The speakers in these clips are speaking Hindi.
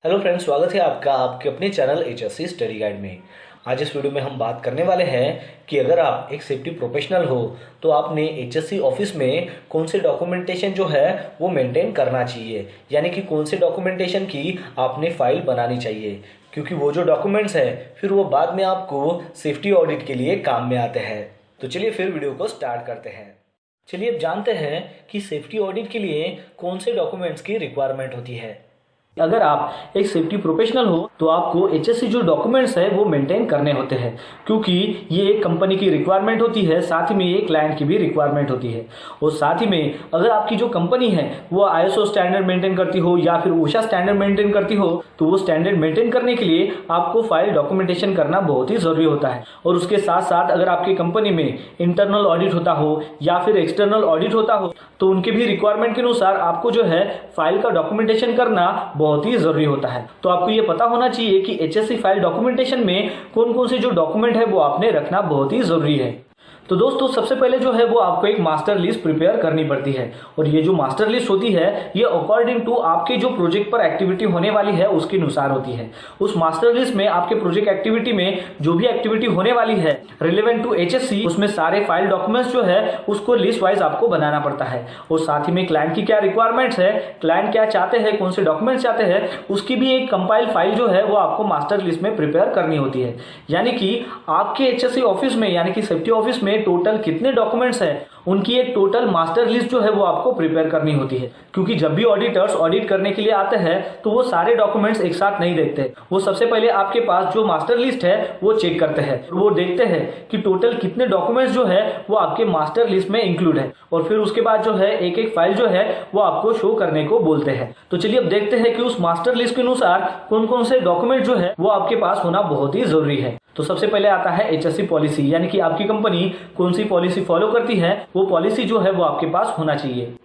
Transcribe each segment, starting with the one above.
हेलो फ्रेंड्स, स्वागत है आपका आपके अपने चैनल एचएससी स्टडी गाइड में। आज इस वीडियो में हम बात करने वाले हैं कि अगर आप एक सेफ्टी प्रोफेशनल हो तो आपने एचएससी ऑफिस में कौन से डॉक्यूमेंटेशन जो है वो मेंटेन करना चाहिए, यानी कि कौन से डॉक्यूमेंटेशन की आपने फाइल बनानी चाहिए, क्योंकि वो जो डॉक्यूमेंट्स है फिर वो बाद में आपको सेफ्टी ऑडिट के लिए काम में आते हैं। तो चलिए फिर वीडियो को स्टार्ट करते हैं। चलिए अब जानते हैं कि सेफ्टी ऑडिट के लिए कौन से डॉक्यूमेंट्स की रिक्वायरमेंट होती है। अगर आप एक सेफ्टी प्रोफेशनल हो तो आपको एचएससी जो डॉक्यूमेंट्स है वो मेंटेन करने होते हैं, क्योंकि ये एक कंपनी की रिक्वायरमेंट होती है, साथ ही में एक क्लाइंट की भी रिक्वायरमेंट होती है। और साथ ही में अगर आपकी जो कंपनी है वो आईएसओ स्टैंडर्ड मेंटेन करती हो या फिर ओशा स्टैंडर्ड मेंटेन करती हो तो वो स्टैंडर्ड मेंटेन करने के लिए आपको फाइल डॉक्यूमेंटेशन करना बहुत ही जरूरी होता है। और उसके साथ साथ अगर आपकी कंपनी में इंटरनल ऑडिट होता हो या फिर एक्सटर्नल ऑडिट होता हो तो उनके भी रिक्वायरमेंट के अनुसार आपको जो है फाइल का डॉक्यूमेंटेशन करना बहुत ही जरूरी होता है। तो आपको ये पता होना चाहिए कि एचएससी फाइल डॉक्यूमेंटेशन में कौन कौन से जो डॉक्यूमेंट है वो आपने रखना बहुत ही जरूरी है। तो दोस्तों सबसे पहले जो है वो आपको एक मास्टर लिस्ट प्रिपेयर करनी पड़ती है, और ये जो मास्टर लिस्ट होती है ये अकॉर्डिंग टू आपके जो प्रोजेक्ट पर एक्टिविटी होने वाली है उसके अनुसार होती है। उस मास्टर लिस्ट में आपके प्रोजेक्ट एक्टिविटी में जो भी एक्टिविटी होने वाली है रिलेवेंट टू एचएससी उसमें सारे फाइल डॉक्यूमेंट्स जो है उसको लिस्ट वाइज आपको बनाना पड़ता है। और साथ ही में क्लाइंट की क्या रिक्वायरमेंट्स है, क्लाइंट क्या चाहते हैं, कौन से डॉक्यूमेंट्स चाहते हैं, उसकी भी एक कंपाइल फाइल जो है वो आपको मास्टर लिस्ट में प्रिपेयर करनी होती है। यानी कि आपके एचएससी ऑफिस में यानी कि सेफ्टी ऑफिस में टोटल कितने डॉक्यूमेंट्स हैं उनकी एक टोटल मास्टर लिस्ट जो है वो आपको प्रिपेयर करनी होती है। क्योंकि जब भी ऑडिटर्स ऑडिट करने के लिए आते हैं तो वो सारे डॉक्यूमेंट्स एक साथ नहीं देखते, वो सबसे पहले आपके पास जो मास्टर लिस्ट है वो चेक करते हैं, वो देखते हैं कि टोटल कितने डॉक्यूमेंट्स जो है वो आपके मास्टर लिस्ट में इंक्लूड है, और फिर उसके बाद जो है एक एक फाइल जो है वो आपको शो करने को बोलते हैं। तो चलिए अब देखते हैं कि उस मास्टर लिस्ट के अनुसार कौन कौन से डॉक्यूमेंट जो है वो आपके पास होना बहुत ही जरूरी है। तो सबसे पहले आता है एचएससी पॉलिसी, यानी कि आपकी कंपनी कौन सी पॉलिसी फॉलो करती है वो पॉलिसी जो है वो आपके पास होना चाहिए।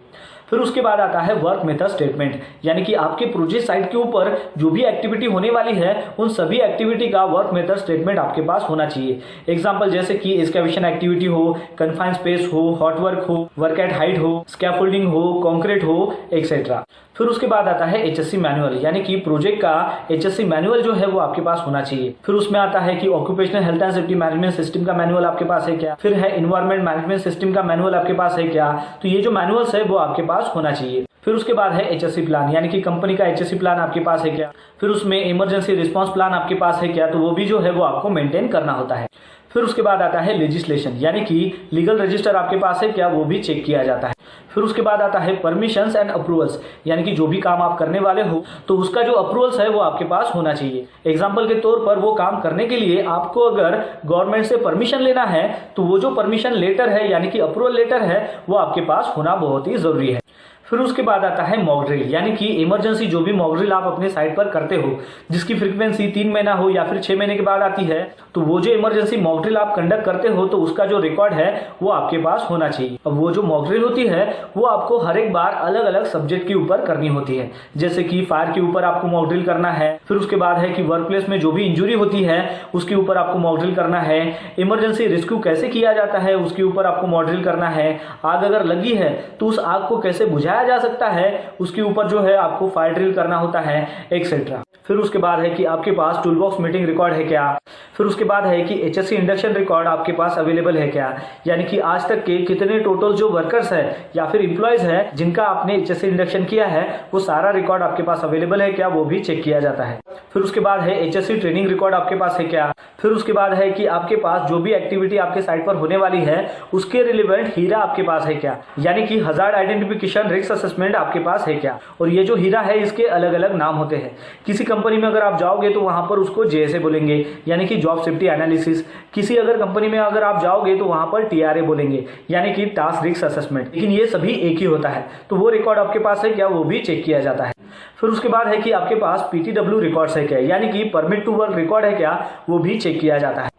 फिर उसके बाद आता है वर्क मेथड स्टेटमेंट, यानी कि आपके प्रोजेक्ट साइट के ऊपर जो भी एक्टिविटी होने वाली है उन सभी एक्टिविटी का वर्क मेथड स्टेटमेंट आपके पास होना चाहिए। एग्जांपल जैसे कि एक्सकैवेशन एक्टिविटी हो, कन्फाइन स्पेस हो, हॉट वर्क हो, वर्क एट हाइट हो, स्कैफोल्डिंग हो, कंक्रीट हो, एक्सेट्रा। फिर उसके बाद आता है एचएससी मैनुअल, यानी कि प्रोजेक्ट का एचएससी मैनुअल जो है वो आपके पास होना चाहिए। फिर उसमें आता है कि occupational health and safety management system का मैनुअल आपके पास है क्या, फिर है एनवायरमेंट मैनेजमेंट सिस्टम का मैनुअल आपके पास है क्या, तो ये जो मैनुअल्स है वो आपके पास होना चाहिए। फिर उसके बाद है एचएससी प्लान, यानी कि कंपनी का एचएससी प्लान आपके पास है क्या, फिर उसमें इमरजेंसी रिस्पांस प्लान आपके पास है क्या, तो वो भी जो है वो आपको मेंटेन करना होता है। फिर उसके बाद आता है लेजिस्लेशन, यानी कि लीगल रजिस्टर आपके पास है क्या, वो भी चेक किया जाता है। फिर उसके बाद आता है परमिशंस एंड अप्रूवल्स, यानी कि जो भी काम आप करने वाले हो तो उसका जो अप्रूवल्स है वो आपके पास होना चाहिए। एग्जांपल के तौर पर वो काम करने के लिए आपको अगर गवर्नमेंट से परमिशन लेना है तो वो जो परमिशन लेटर है यानी कि अप्रूवल लेटर है वो आपके पास होना बहुत ही जरूरी है। फिर उसके बाद आता है मॉक ड्रिल, यानी कि इमरजेंसी जो भी मॉक ड्रिल आप अपने साइट पर करते हो जिसकी फ्रीक्वेंसी 3 महीना हो या फिर 6 महीने के बाद आती है, तो वो जो इमरजेंसी मॉक ड्रिल आप कंडक्ट करते हो तो उसका जो रिकॉर्ड है वो आपके पास होना चाहिए। अब वो जो मॉक ड्रिल होती है वो आपको हर एक बार अलग अलग सब्जेक्ट के ऊपर करनी होती है, जैसे कि फायर के ऊपर आपको मॉक ड्रिल करना है, फिर उसके बाद है कि वर्क प्लेस में जो भी इंजुरी होती है उसके ऊपर आपको मॉक ड्रिल करना है, इमरजेंसी रेस्क्यू कैसे किया जाता है उसके ऊपर आपको मॉक ड्रिल करना है, आग अगर लगी है तो उस आग को कैसे बुझाया जा सकता है उसके ऊपर जो है आपको फायर ड्रिल करना होता है, एक्सेट्रा। फिर उसके बाद है कि आपके पास टूल बॉक्स मीटिंग रिकॉर्ड है क्या, फिर उसके बाद है कि एचएससी इंडक्शन रिकॉर्ड आपके पास अवेलेबल है क्या, यानी कि आज तक के कितने टोटल जो वर्कर्स है या फिर एम्प्लॉयज है जिनका आपने एचएससी इंडक्शन किया है वो सारा रिकॉर्ड आपके पास अवेलेबल है क्या, वो भी चेक किया जाता है। फिर उसके बाद है एचएससी ट्रेनिंग रिकॉर्ड आपके पास है क्या, फिर उसके बाद है कि आपके पास जो भी एक्टिविटी आपके साइट पर होने वाली है उसके रिलेवेंट हीरा आपके पास है क्या, यानी कि हजार्ड आइडेंटिफिकेशन रिस्क असेसमेंट आपके पास है क्या। और ये जो हीरा है इसके अलग अलग नाम होते हैं। किसी कंपनी में अगर आप जाओगे तो वहां पर उसको जेएसए बोलेंगे, यानी कि जॉब सेफ्टी एनालिसिस। किसी अगर कंपनी में अगर आप जाओगे तो वहां पर टीआरए बोलेंगे, यानी कि टास्क रिस्क असेसमेंट, लेकिन ये सभी एक ही होता है। तो वो रिकॉर्ड आपके पास है क्या, वो भी चेक किया जाता है। फिर उसके बाद है कि आपके पास पीटीडब्ल्यू रिकॉर्ड्स है क्या, यानी कि परमिट टू वर्क रिकॉर्ड है क्या, वो भी चेक किया जाता है।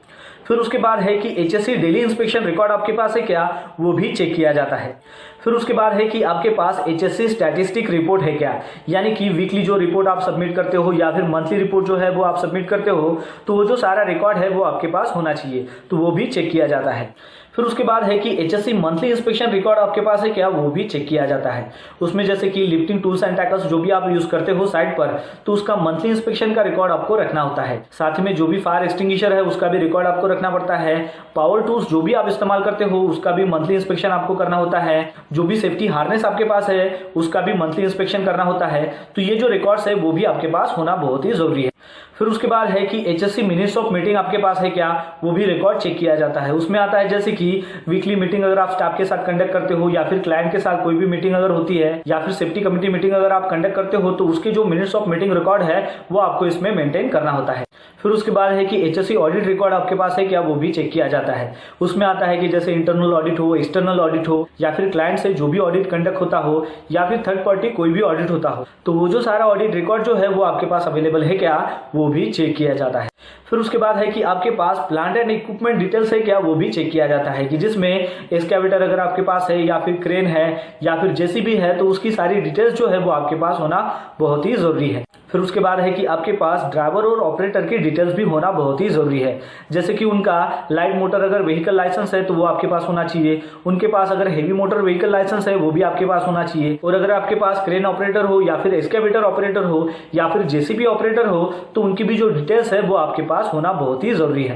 फिर उसके बाद है कि एचएससी डेली इंस्पेक्शन रिकॉर्ड आपके पास है क्या, वो भी चेक किया जाता है। फिर उसके बाद है कि आपके पास एचएससी स्टैटिस्टिक रिपोर्ट है क्या, यानी कि वीकली जो रिपोर्ट आप सबमिट करते हो या फिर मंथली रिपोर्ट जो है वो आप सबमिट करते हो तो वो जो सारा रिकॉर्ड है वो आपके पास होना चाहिए, तो वो भी चेक किया जाता है। फिर उसके बाद है कि एचएससी मंथली इंस्पेक्शन रिकॉर्ड आपके पास है क्या, वो भी चेक किया जाता है। उसमें जैसे कि लिफ्टिंग टूल्स एंड टैकल्स जो भी आप यूज करते हो साइट पर, तो उसका मंथली इंस्पेक्शन का रिकॉर्ड आपको रखना होता है। साथ में जो भी फायर एक्सटिंग्विशर है उसका भी रिकॉर्ड आपको रखना पड़ता है। पावर टूल्स जो भी आप इस्तेमाल करते हो उसका भी मंथली इंस्पेक्शन आपको करना होता है। जो भी सेफ्टी हार्नेस आपके पास है उसका भी मंथली इंस्पेक्शन करना होता है। तो ये जो रिकॉर्ड्स है वो भी आपके पास होना बहुत ही जरूरी है। फिर उसके बाद है कि एचएससी मिनट्स ऑफ मीटिंग आपके पास है क्या, वो भी रिकॉर्ड चेक किया जाता है। उसमें आता है जैसे कि वीकली मीटिंग अगर आप स्टाफ के साथ कंडक्ट करते हो या फिर क्लाइंट के साथ कोई भी मीटिंग अगर होती है या फिर सेफ्टी कमेटी मीटिंग अगर आप कंडक्ट करते हो तो उसके जो मिनट्स ऑफ मीटिंग रिकॉर्ड है वो आपको इसमें मेंटेन करना होता है। फिर उसके बाद है कि एचएससी ऑडिट रिकॉर्ड आपके पास है क्या, वो भी चेक किया जाता है। उसमें आता है कि जैसे इंटरनल ऑडिट हो, एक्सटर्नल ऑडिट हो या फिर क्लाइंट से जो भी ऑडिट कंडक्ट होता हो या फिर थर्ड पार्टी कोई भी ऑडिट होता हो, तो वो जो सारा ऑडिट रिकॉर्ड जो है वो आपके पास अवेलेबल है क्या, वो भी चेक किया जाता है। फिर उसके बाद है कि आपके पास प्लांट एंड इक्विपमेंट डिटेल्स है क्या, वो भी चेक किया जाता है कि जिसमें एक्सकैवेटर अगर आपके पास है या फिर क्रेन है या फिर जेसीबी है तो उसकी सारी डिटेल्स जो है वो आपके पास होना बहुत ही जरूरी है। फिर उसके बाद है कि आपके पास ड्राइवर और ऑपरेटर की डिटेल्स भी होना बहुत ही जरूरी है। जैसे कि उनका लाइट मोटर अगर व्हीकल लाइसेंस है तो वो आपके पास होना चाहिए, उनके पास अगर हेवी मोटर व्हीकल लाइसेंस है वो भी आपके पास होना चाहिए, और अगर आपके पास क्रेन ऑपरेटर हो या फिर एक्सकैवेटर ऑपरेटर हो या फिर जेसीबी ऑपरेटर हो तो उनकी भी जो डिटेल्स है वो आपके पास होना बहुत ही जरूरी है।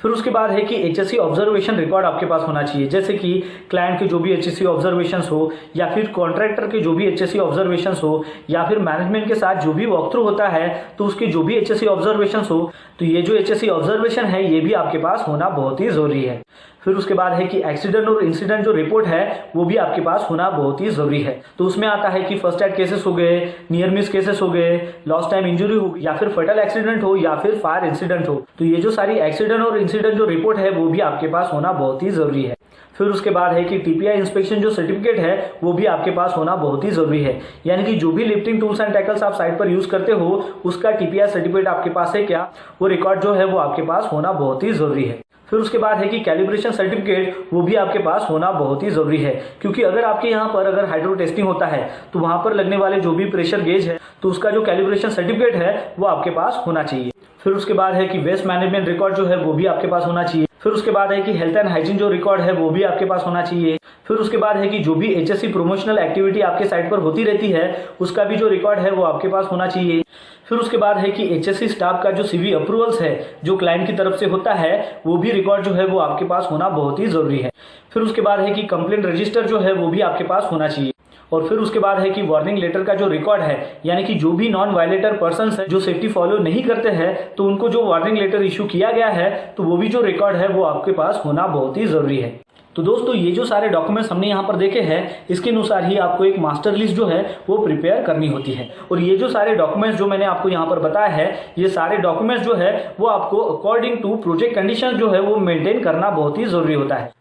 फिर उसके बाद है कि एचएससी ऑब्जर्वेशन रिकॉर्ड आपके पास होना चाहिए। जैसे कि क्लाइंट के जो भी एचएससी ऑब्जर्वेशंस हो या फिर कॉन्ट्रैक्टर के जो भी एचएससी ऑब्जर्वेशंस हो या फिर मैनेजमेंट के साथ जो भी वॉक थ्रू होता है तो उसके जो भी एचएससी ऑब्जर्वेशंस हो, तो ये जो एचएससी ऑब्जर्वेशन है ये भी आपके पास होना बहुत ही जरूरी है। फिर उसके बाद है कि एक्सीडेंट और इंसिडेंट जो रिपोर्ट है वो भी आपके पास होना बहुत ही जरूरी है। तो उसमें आता है कि फर्स्ट एड केसेस हो गए, नियर मिस केसेस हो गए, लॉस्ट टाइम इंजरी हो गई या फिर फटल एक्सीडेंट हो या फिर फायर इंसिडेंट हो, तो ये जो सारी एक्सीडेंट और इंसिडेंट जो रिपोर्ट है वो भी आपके पास होना बहुत ही जरूरी है। फिर उसके बाद है कि टीपीआई इंस्पेक्शन जो सर्टिफिकेट है वो भी आपके पास होना बहुत ही जरूरी है। यानी कि जो भी लिफ्टिंग टूल्स एंड टैकल्स आप साइट पर यूज करते हो उसका टीपीआई सर्टिफिकेट आपके पास है क्या, वो रिकॉर्ड जो है वो आपके पास होना बहुत ही जरूरी है। फिर उसके बाद है कि कैलिब्रेशन सर्टिफिकेट वो भी आपके पास होना बहुत ही जरूरी है, क्योंकि अगर आपके यहाँ पर अगर हाइड्रो टेस्टिंग होता है तो वहां पर लगने वाले जो भी प्रेशर गेज है तो उसका जो कैलिब्रेशन सर्टिफिकेट है वो आपके पास होना चाहिए। फिर उसके बाद है कि वेस्ट मैनेजमेंट रिकॉर्ड जो है वो भी आपके पास होना चाहिए। फिर उसके बाद है कि हेल्थ एंड हाइजीन जो रिकॉर्ड है वो भी आपके पास होना चाहिए। फिर उसके बाद है कि जो भी एचएससी प्रमोशनल एक्टिविटी आपके साइट पर होती रहती है उसका भी जो रिकॉर्ड है वो आपके पास होना चाहिए। फिर उसके बाद है कि एचएससी स्टाफ का जो सीवी अप्रूवल्स है जो क्लाइंट की तरफ से होता है वो भी रिकॉर्ड जो है वो आपके पास होना बहुत ही जरूरी है। फिर उसके बाद है कि कंप्लेंट रजिस्टर जो है वो भी आपके पास होना चाहिए। और फिर उसके बाद है कि वार्निंग लेटर का जो रिकॉर्ड है, यानी कि जो भी नॉन वायलेटर पर्संस है जो सेफ्टी फॉलो नहीं करते हैं तो उनको जो वार्निंग लेटर इशू किया गया है तो वो भी जो रिकॉर्ड है वो आपके पास होना बहुत ही जरूरी है। तो दोस्तों ये जो सारे डॉक्यूमेंट्स हमने यहाँ पर देखे हैं इसके अनुसार ही आपको एक मास्टर लिस्ट जो है वो प्रिपेयर करनी होती है। और ये जो सारे डॉक्यूमेंट्स जो मैंने आपको यहाँ पर बताया है ये सारे डॉक्यूमेंट्स जो है वो आपको अकॉर्डिंग टू प्रोजेक्ट कंडीशन जो है वो मेंटेन करना बहुत ही जरूरी होता है।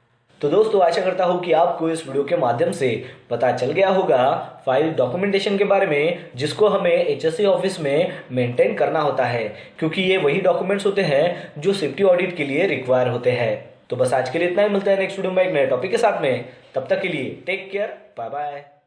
तो दोस्तों आशा करता हूँ कि आपको इस वीडियो के माध्यम से पता चल गया होगा फाइल डॉक्यूमेंटेशन के बारे में जिसको हमें एचएससी ऑफिस में मेंटेन करना होता है, क्योंकि ये वही डॉक्यूमेंट्स होते हैं जो सेफ्टी ऑडिट के लिए रिक्वायर होते हैं। तो बस आज के लिए इतना ही, मिलता है नेक्स्ट वीडियो में एक नए टॉपिक के साथ में। तब तक के लिए टेक केयर, बाय बाय।